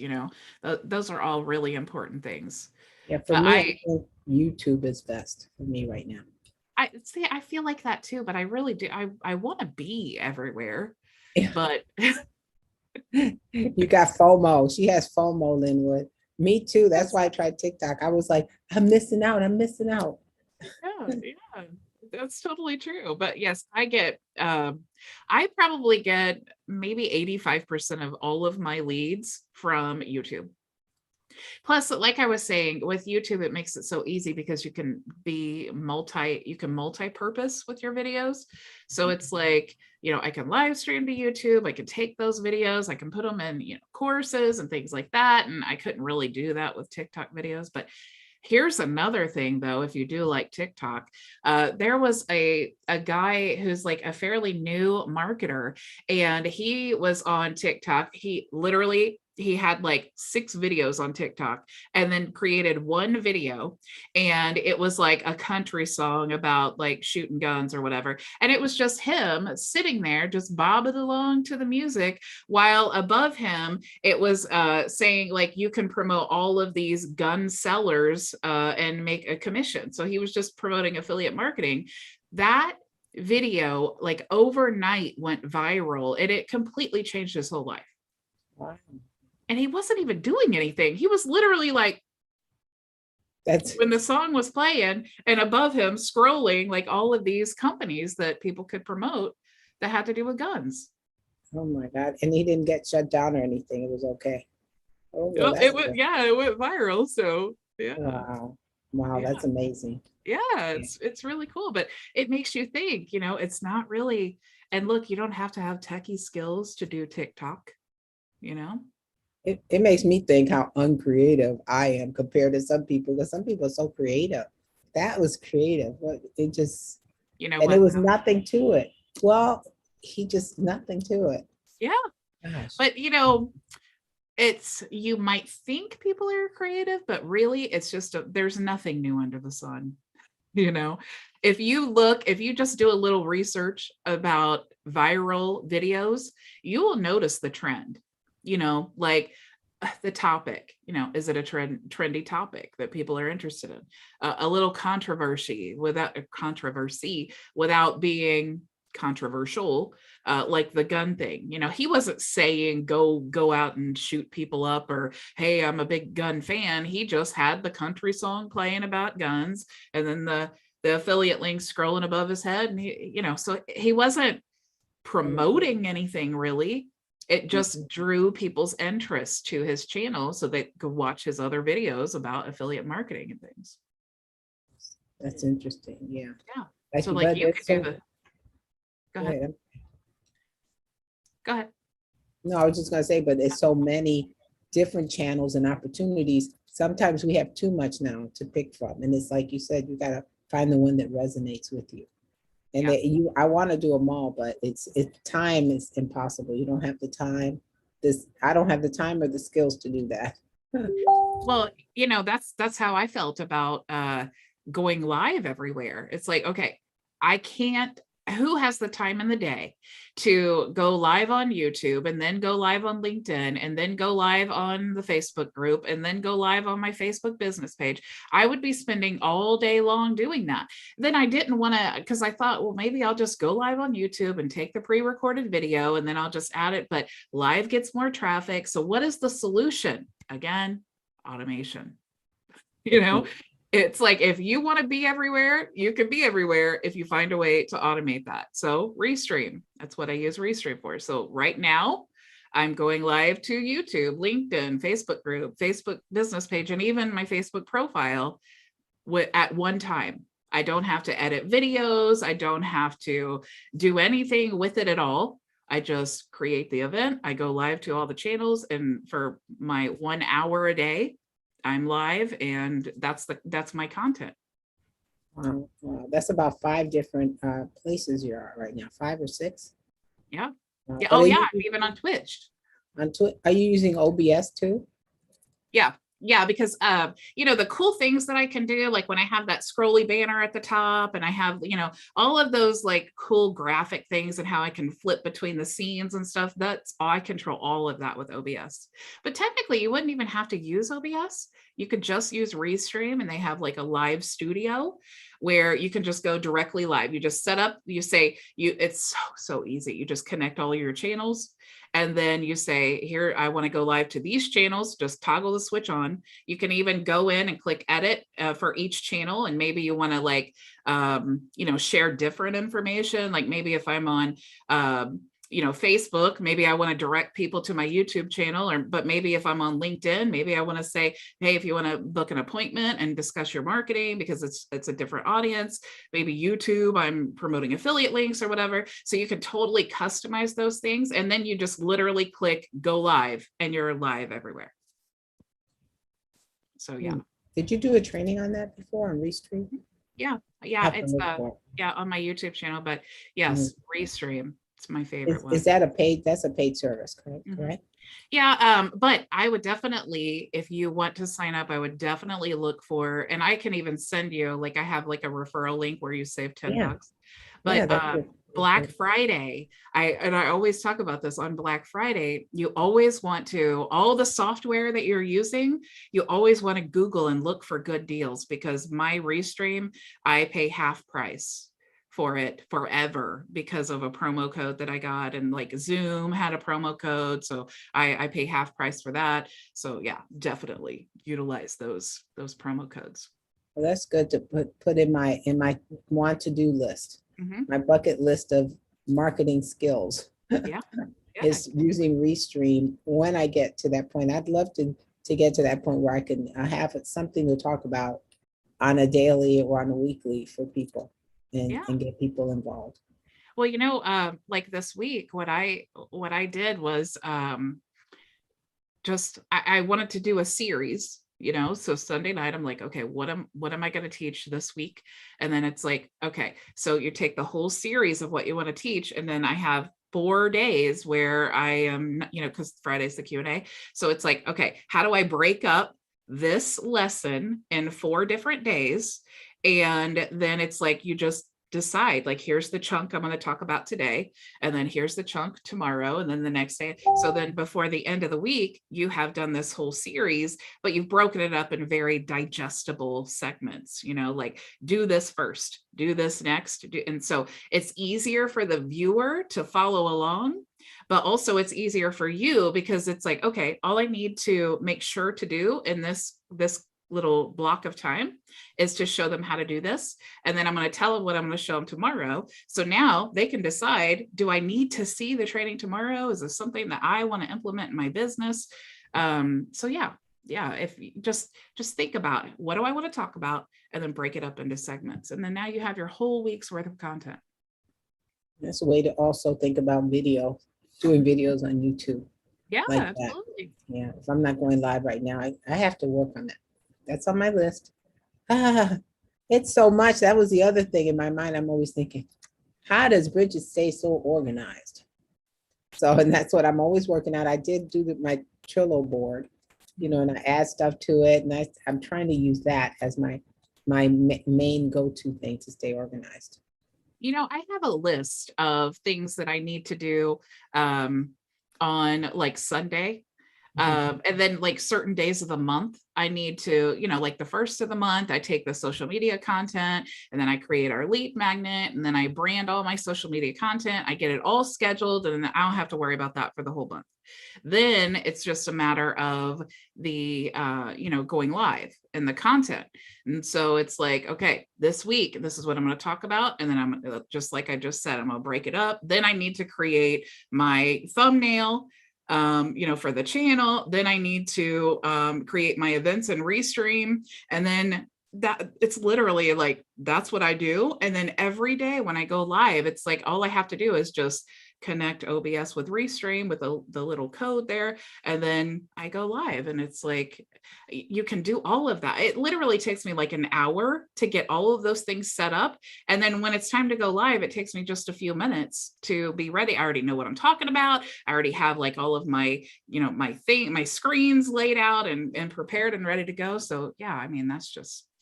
Speaker 1: those are all really important things.
Speaker 2: Yeah, for me, I think YouTube is best for me right now.
Speaker 1: I feel like that too, but I really do. I want to be everywhere,
Speaker 2: Yeah.
Speaker 1: but
Speaker 2: You got FOMO. She has FOMO, Linwood. Me too. That's why I tried TikTok. I was like, I'm missing out. I'm missing out.
Speaker 1: yeah, that's totally true. But yes, I probably get maybe 85% of all of my leads from YouTube. Plus, like I was saying, with YouTube, it makes it so easy because you can multi-purpose with your videos. So it's like, I can live stream to YouTube, I can take those videos, I can put them in, courses and things like that. And I couldn't really do that with TikTok videos. But here's another thing though, if you do like TikTok, there was a guy who's like a fairly new marketer, and he was on TikTok. He had like 6 videos on TikTok, and then created one video, and it was like a country song about like shooting guns or whatever. And it was just him sitting there, just bobbing along to the music, while above him, it was saying like, you can promote all of these gun sellers and make a commission. So he was just promoting affiliate marketing. That video, like overnight, went viral, and it completely changed his whole life.
Speaker 2: Wow.
Speaker 1: And he wasn't even doing anything. He was literally like, when the song was playing, and above him scrolling like all of these companies that people could promote that had to do with guns.
Speaker 2: Oh my God. And he didn't get shut down or anything. It was okay.
Speaker 1: Oh, well, it went viral. So yeah.
Speaker 2: Wow. Wow,
Speaker 1: yeah.
Speaker 2: That's amazing.
Speaker 1: Yeah, it's really cool. But it makes you think, it's not really, and look, you don't have to have techie skills to do TikTok,
Speaker 2: It makes me think how uncreative I am compared to some people, because some people are so creative. That was creative, but it just, and it was nothing to it. Well, nothing to it.
Speaker 1: Yeah.
Speaker 2: Gosh.
Speaker 1: But you might think people are creative, but really it's just there's nothing new under the sun. If you just do a little research about viral videos, you will notice the trend. Like the topic, is it a trendy topic that people are interested in? A little controversy without being controversial, like the gun thing. You know, he wasn't saying go out and shoot people up, or hey, I'm a big gun fan. He just had the country song playing about guns, and then the affiliate link scrolling above his head, and he, you know, so he wasn't promoting anything really. It just drew people's interest to his channel so they could watch his other videos about affiliate marketing and things.
Speaker 2: That's interesting. Yeah.
Speaker 1: Yeah. So like you could do the, go ahead.
Speaker 2: ahead.
Speaker 1: Go ahead.
Speaker 2: No, I was just gonna say, but there's so many different channels and opportunities. Sometimes we have too much now to pick from. And it's like you said, you gotta find the one that resonates with you. And
Speaker 1: Yeah.
Speaker 2: I want to do them all, but time is impossible. You don't have the time. I don't have the time or the skills to do that.
Speaker 1: Well, you know, that's how I felt about going live everywhere. It's like, okay, I can't, who has the time in the day to go live on YouTube and then go live on LinkedIn and then go live on the Facebook group and then go live on my Facebook business page? I would be spending all day long doing that. Then I didn't want to, because I thought, well, maybe I'll just go live on YouTube and take the pre-recorded video and then I'll just add it, but live gets more traffic. So what is the solution? Again, automation. You know, it's like, if you want to be everywhere, you can be everywhere if you find a way to automate that. So Restream, that's what I use Restream for. So right now I'm going live to YouTube, LinkedIn, Facebook group, Facebook business page, and even my Facebook profile at one time. I don't have to edit videos. I don't have to do anything with it at all. I just create the event. I go live to all the channels, and for my 1 hour a day, I'm live, and that's my content.
Speaker 2: Wow. That's about 5 different places you're at right now, 5 or 6.
Speaker 1: Yeah.
Speaker 2: Wow.
Speaker 1: Yeah. Oh yeah, I'm even on Twitch.
Speaker 2: Are you using OBS too?
Speaker 1: Yeah. Yeah, because you know, the cool things that I can do, like when I have that scrolly banner at the top, and I have, you know, all of those like cool graphic things and how I can flip between the scenes and stuff, I control all of that with OBS. But technically you wouldn't even have to use OBS. You could just use Restream, and they have like a live studio where you can just go directly live. You just set up, you say, it's so easy. You just connect all your channels, and then you say, here, I want to go live to these channels, just toggle the switch on. You can even go in and click edit for each channel. And maybe you want to like, you know, share different information. Like maybe if I'm on, you know, Facebook, maybe I want to direct people to my YouTube channel, but maybe if I'm on LinkedIn, maybe I want to say, hey, if you want to book an appointment and discuss your marketing, because it's a different audience, maybe YouTube, I'm promoting affiliate links or whatever. So you can totally customize those things. And then you just literally click go live, and you're live everywhere. So yeah.
Speaker 2: Did you do a training on that before on Restream?
Speaker 1: Yeah. It's on my YouTube channel, but yes, Restream. It's my favorite one.
Speaker 2: Is that that's a paid service, correct?
Speaker 1: Mm-hmm.
Speaker 2: Correct?
Speaker 1: Yeah, but I would definitely, if you want to sign up, I would definitely look for, and I can even send you, like I have like a referral link where you save $10. But Black Friday, I always talk about this on Black Friday, you always want to, all the software that you're using, you always want to Google and look for good deals, because my Restream, I pay half price for it forever because of a promo code that I got, and like Zoom had a promo code, so I pay half price for that. So yeah, definitely utilize those promo codes.
Speaker 2: Well, that's good to put in my want to do list. My bucket list of marketing skills.
Speaker 1: Yeah.
Speaker 2: Is using Restream when I get to that point. I'd love to get to that point where I can have something to talk about on a daily or on a weekly for people. And get people involved.
Speaker 1: Well, you know, like this week, what I did was just I wanted to do a series, you know. So Sunday night, I'm like, okay, what am I going to teach this week? And then it's like, okay, so you take the whole series of what you want to teach, and then I have 4 days where I am, you know, because Friday's the Q&A. So it's like, okay, how do I break up this lesson in 4 different days? And then it's like, you just decide, like, here's the chunk I'm going to talk about today, and then here's the chunk tomorrow, and then the next day. So then before the end of the week, you have done this whole series, but you've broken it up in very digestible segments, like do this first, do this next. And so it's easier for the viewer to follow along, but also it's easier for you because it's like, okay, all I need to make sure to do in this little block of time is to show them how to do this. And then I'm going to tell them what I'm going to show them tomorrow. So now they can decide, do I need to see the training tomorrow? Is this something that I want to implement in my business? So yeah, if you just think about it, what do I want to talk about? And then break it up into segments. And then now you have your whole week's worth of content.
Speaker 2: That's a way to also think about video, doing videos on YouTube.
Speaker 1: Yeah,
Speaker 2: like
Speaker 1: absolutely.
Speaker 2: That. Yeah, if I'm not going live right now, I have to work on that. That's on my list. It's so much. That was the other thing in my mind. I'm always thinking, how does Bridget stay so organized? So, and that's what I'm always working out. I did do my Trello board, and I add stuff to it. And I'm trying to use that as my main go-to thing to stay organized.
Speaker 1: I have a list of things that I need to do on like Sunday. And then like certain days of the month, I need to, like the first of the month, I take the social media content and then I create our lead magnet and then I brand all my social media content. I get it all scheduled and then I don't have to worry about that for the whole month. Then it's just a matter of the, going live and the content. And so it's like, okay, this week, this is what I'm going to talk about. And then I'm just like I just said, I'm going to break it up. Then I need to create my thumbnail for the channel. Then I need to create my events and Restream. And then that it's literally like, that's what I do. And then every day when I go live, it's like, all I have to do is just connect OBS with Restream with the little code there. And then I go live and it's like, you can do all of that. It literally takes me like an hour to get all of those things set up. And then when it's time to go live, it takes me just a few minutes to be ready. I already know what I'm talking about. I already have like all of my, my screens laid out and prepared and ready to go. So yeah, I mean,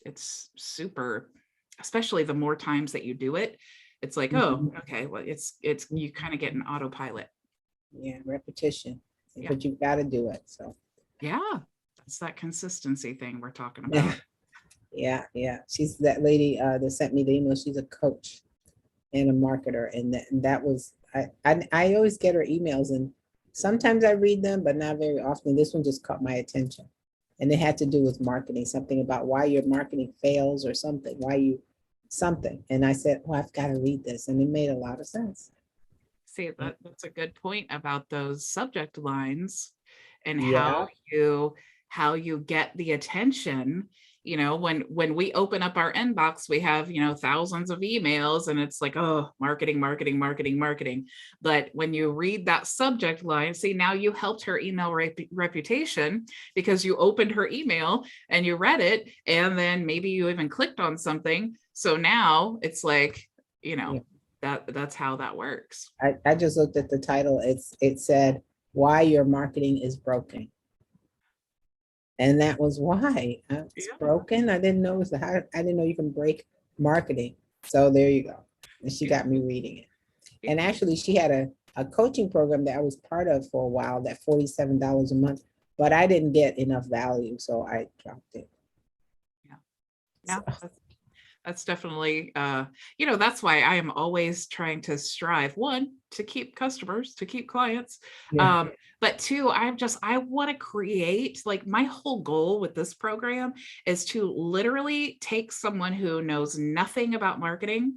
Speaker 1: it's super, especially the more times that you do it. It's like, oh, okay, well, it's you kind of get an autopilot.
Speaker 2: Yeah, repetition.
Speaker 1: Yeah.
Speaker 2: But you've got to do it. So
Speaker 1: yeah, that's that consistency thing we're talking about.
Speaker 2: Yeah. She's that lady that sent me the email. She's a coach and a marketer, and that was I always get her emails, and sometimes I read them, but not very often. This one just caught my attention, and it had to do with marketing, something about why your marketing fails or something, something. And I said, oh, I've got to read this. And it made a lot of sense.
Speaker 1: See, that's a good point about those subject lines and
Speaker 2: Yeah.
Speaker 1: how you get the attention. When we open up our inbox, we have, thousands of emails and it's like, oh, marketing. But when you read that subject line, see, now you helped her email reputation because you opened her email and you read it. And then maybe you even clicked on something. So now it's like, that's how that works.
Speaker 2: I just looked at the title. It said, why your marketing is broken. And that was why it's broken. I didn't know I didn't know you can break marketing. So there you go. And she got me reading it. And actually she had a coaching program that I was part of for a while, that $47 a month, but I didn't get enough value. So I dropped it.
Speaker 1: Yeah. That's definitely, that's why I am always trying to strive, one, to keep customers, to keep clients.
Speaker 2: Yeah.
Speaker 1: But two, I want to create, like, my whole goal with this program is to literally take someone who knows nothing about marketing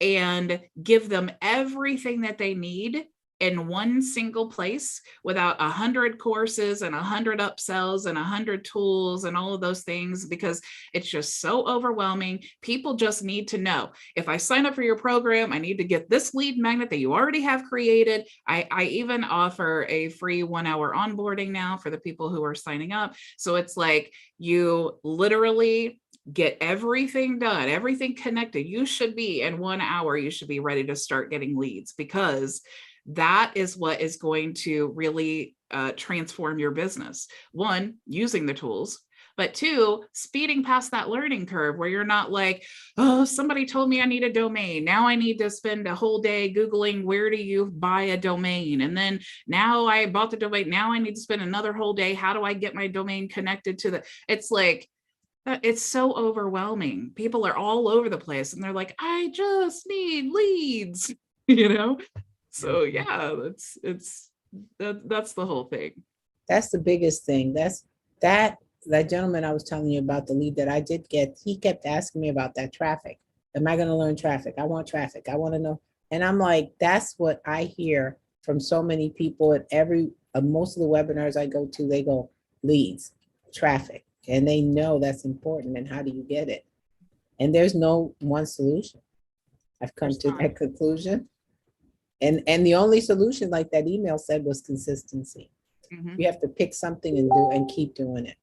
Speaker 1: and give them everything that they need in one single place without 100 courses and 100 upsells and 100 tools and all of those things, because it's just so overwhelming. People just need to know, if I sign up for your program, I need to get this lead magnet that you already have created. I even offer a free 1-hour onboarding now for the people who are signing up. So it's like, you literally get everything done, everything connected. You should be in 1 hour, you should be ready to start getting leads, because that is what is going to really transform your business. One, using the tools, but two, speeding past that learning curve where you're not like, oh, somebody told me I need a domain. Now I need to spend a whole day Googling where do you buy a domain? And then now I bought the domain. Now I need to spend another whole day. How do I get my domain connected to the, it's like, it's so overwhelming. People are all over the place and they're like, I just need leads, you know? So yeah, that's the whole thing.
Speaker 2: That's the biggest thing. That gentleman I was telling you about, the lead that I did get, he kept asking me about that traffic. Am I going to learn traffic? I want traffic. I want to know. And I'm like, that's what I hear from so many people at most of the webinars I go to, they go leads, traffic. And they know that's important. And how do you get it? And there's no one solution. I've come to that conclusion. And the only solution, like that email said, was consistency. You have to pick something and do and keep doing it.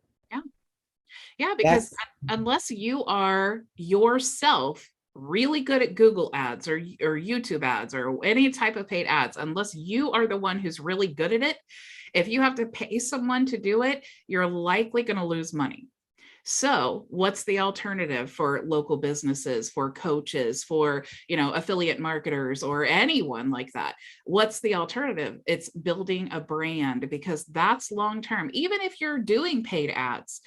Speaker 1: Yeah, because unless you are yourself really good at Google ads or YouTube ads or any type of paid ads, unless you are the one who's really good at it, if you have to pay someone to do it, you're likely going to lose money. So what's the alternative for local businesses, for coaches, for, affiliate marketers or anyone like that? What's the alternative? It's building a brand, because that's long-term. Even if you're doing paid ads,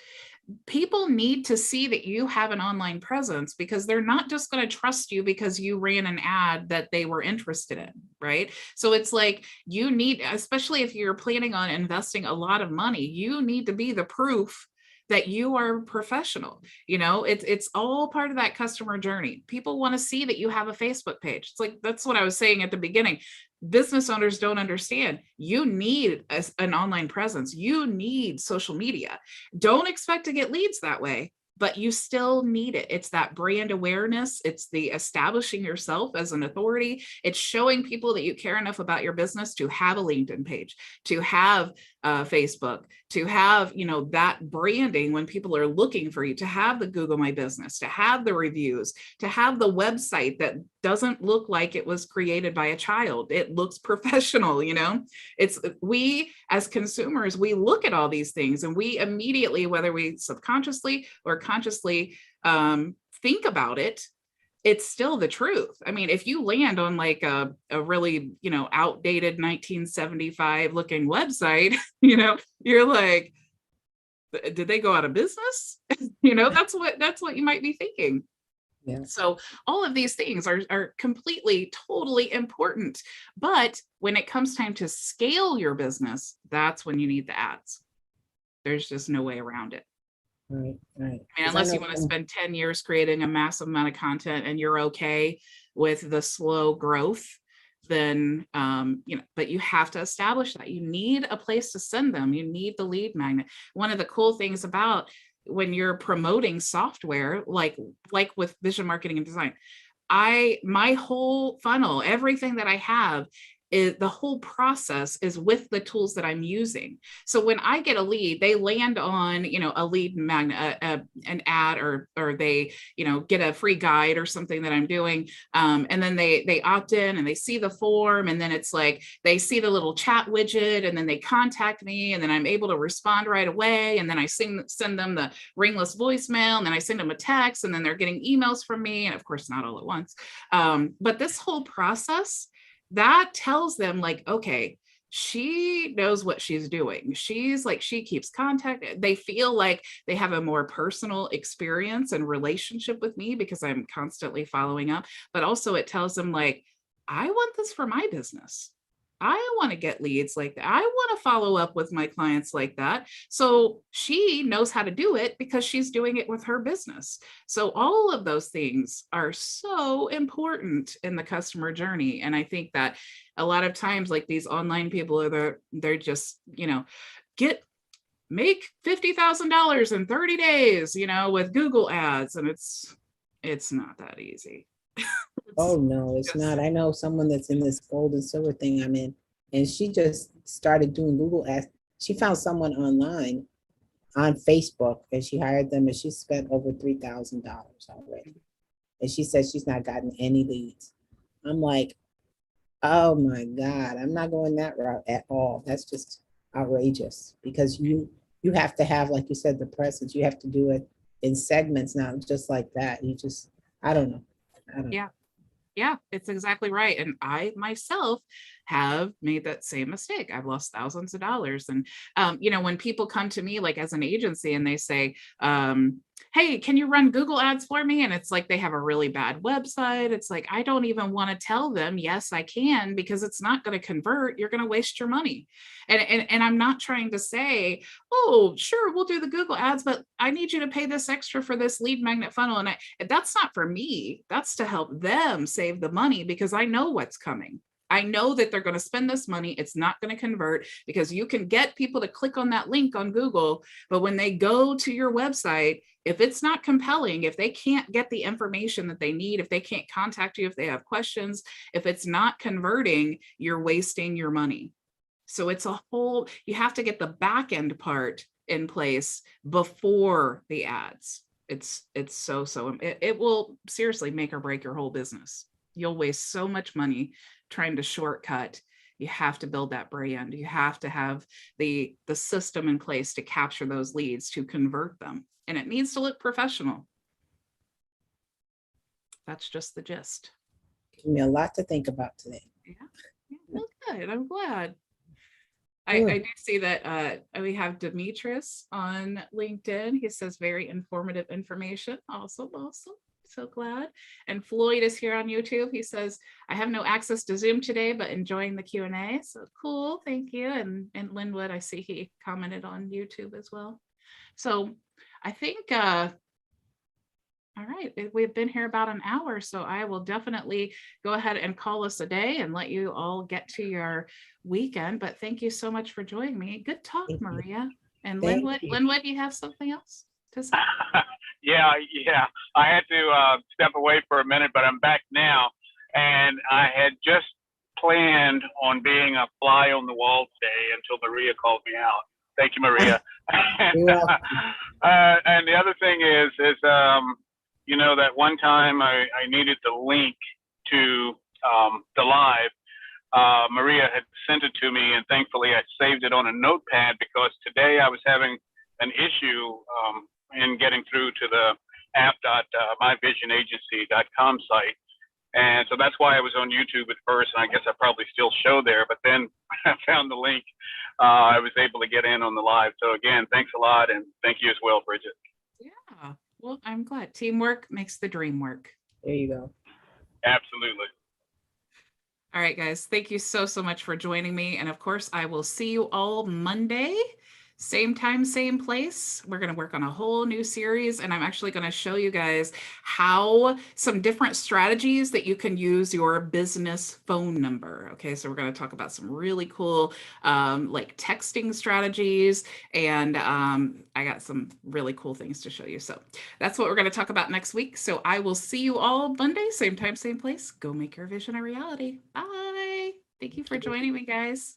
Speaker 1: people need to see that you have an online presence, because they're not just going to trust you because you ran an ad that they were interested in, right? So it's like, you need, especially if you're planning on investing a lot of money, you need to be the proof that you are professional. It's all part of that customer journey. People want to see that you have a Facebook page. It's like, that's what I was saying at the beginning. Business owners don't understand. You need an online presence. You need social media. Don't expect to get leads that way, but you still need it. It's that brand awareness. It's the establishing yourself as an authority. It's showing people that you care enough about your business to have a LinkedIn page, to have Facebook, to have, that branding when people are looking for you, to have the Google My Business, to have the reviews, to have the website that doesn't look like it was created by a child. It looks professional, we as consumers, we look at all these things and we immediately, whether we subconsciously or consciously think about it, it's still the truth. I mean, if you land on like a really, outdated 1975 looking website, you're like, did they go out of business? That's what you might be thinking. Yeah. So all of these things are completely, totally important. But when it comes time to scale your business, that's when you need the ads. There's just no way around it.
Speaker 2: Right.
Speaker 1: I mean, unless you want to spend 10 years creating a massive amount of content and you're okay with the slow growth, then, but you have to establish that. You need a place to send them. You need the lead magnet. One of the cool things about when you're promoting software, like with vision marketing and design, my whole funnel, everything that I have, the whole process is with the tools that I'm using. So when I get a lead, they land on, a lead magnet, an ad, or they, get a free guide or something that I'm doing. And then they opt in and they see the form, and then it's like, they see the little chat widget, and then they contact me, and then I'm able to respond right away. And then I send them the ringless voicemail, and then I send them a text, and then they're getting emails from me. And of course, not all at once. But this whole process, that tells them like, okay, she knows what she's doing. She keeps contact. They feel like they have a more personal experience and relationship with me because I'm constantly following up. But also it tells them like, I want this for my business. I want to get leads like that. I want to follow up with my clients like that. So she knows how to do it because she's doing it with her business. So all of those things are so important in the customer journey. And I think that a lot of times, like these online people they're just, make $50,000 in 30 days, with Google ads. And it's not that easy.
Speaker 2: Oh, no, it's not. I know someone that's in this gold and silver thing I'm in, and she just started doing Google ads. She found someone online on Facebook and she hired them, and she spent over $3,000 already. And she said she's not gotten any leads. I'm like, oh my God, I'm not going that route at all. That's just outrageous, because you you have to have, like you said, the presence. You have to do it in segments now, just like that. You just, I don't know.
Speaker 1: Yeah. Yeah, it's exactly right. And I myself have made that same mistake. I've lost thousands of dollars. And, you know, when people come to me, like as an agency, and they say, hey, can you run Google ads for me? And it's like they have a really bad website. It's like, I don't even want to tell them, yes, I can, because it's not going to convert. You're going to waste your money. And I'm not trying to say, oh, sure, we'll do the Google ads, but I need you to pay this extra for this lead magnet funnel. And that's not for me. That's to help them save the money, because I know what's coming. I know that they're going to spend this money. It's not going to convert, because you can get people to click on that link on Google. But when they go to your website, if it's not compelling, if they can't get the information that they need, if they can't contact you, if they have questions, if it's not converting, you're wasting your money. So it's a whole, you have to get the back end part in place before the ads. It's so, it will seriously make or break your whole business. You'll waste so much money trying to shortcut. You have to build that brand. You have to have the system in place to capture those leads, to convert them. And it needs to look professional. That's just the gist.
Speaker 2: Give me a lot to think about today.
Speaker 1: Yeah, well, good. I'm glad. I do see that we have Demetrius on LinkedIn. He says very informative information. Awesome. So glad. And Floyd is here on YouTube. He says, I have no access to Zoom today, but enjoying the Q&A. So cool. Thank you. And Linwood, I see he commented on YouTube as well. So I think, all right, we've been here about an hour, so I will definitely go ahead and call us a day and let you all get to your weekend. But thank you so much for joining me. Good talk, Maria. And Linwood, you have something else to say?
Speaker 3: Yeah. I had to step away for a minute, but I'm back now. And I had just planned on being a fly on the wall today until Maria called me out. Thank you, Maria. And the other thing is you know, that one time I needed the link to the live, Maria had sent it to me, and thankfully I saved it on a notepad, because today I was having an issue in getting through to the app.myvisionagency.com site. And so that's why I was on YouTube at first, and I guess I probably still show there, but then I found the link. I was able to get in on the live. So again, thanks a lot, and thank you as well, Bridget.
Speaker 1: Yeah, well, I'm glad. Teamwork makes the dream work.
Speaker 2: There you go.
Speaker 3: Absolutely.
Speaker 1: All right, guys, thank you so much for joining me. And of course, I will see you all Monday. Same time, same place. We're going to work on a whole new series, and I'm actually going to show you guys how some different strategies that you can use your business phone number. Okay, so we're going to talk about some really cool like texting strategies, and I got some really cool things to show you. So that's what we're going to talk about next week. So I will see you all Monday, same time, same place. Go make your vision a reality. Bye. Thank you for joining me, guys.